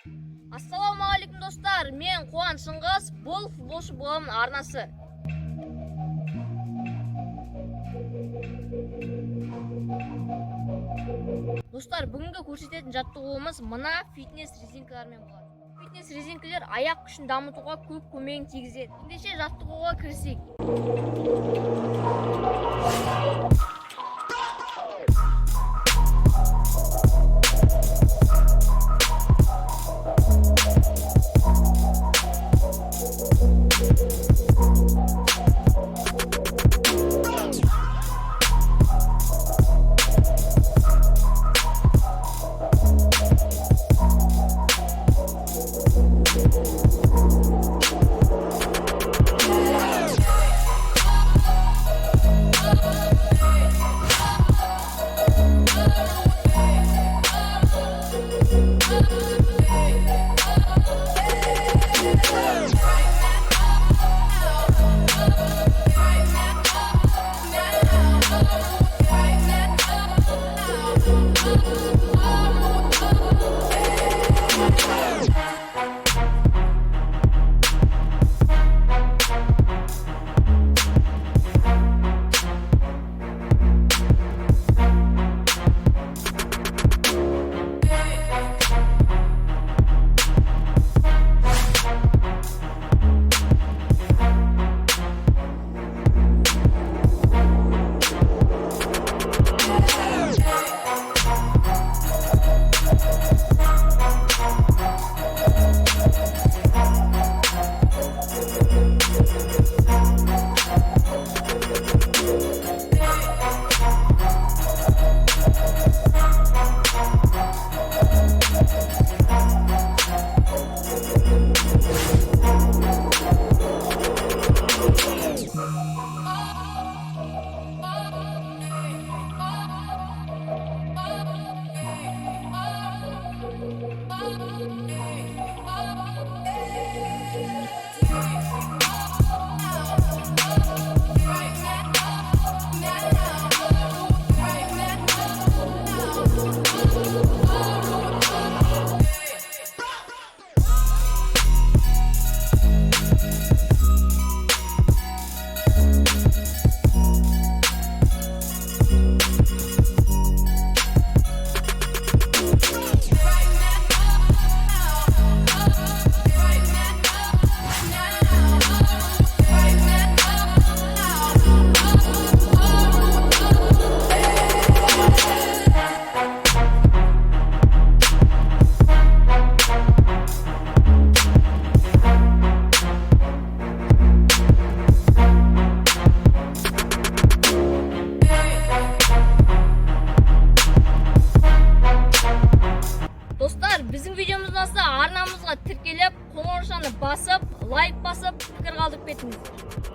Assalomu alaykum dostlar. Men Quvonch Shing'iz, Bol futbolchi bo'lim arnasi. Dostlar, bugungi ko'rsatadigan jаттығуымыз мына fitness rezinkalармен bo'ladi. Fitness rezinkalar аяқ күшін дамытуға көп көмегін тигізеді. Ендеше жаттығуға кірісейік. Bizim videomuzdan астына арнамызға тіркеліп, қоңыр нышаны басып, лайк басып, пікір қалдырып кетіңіздер.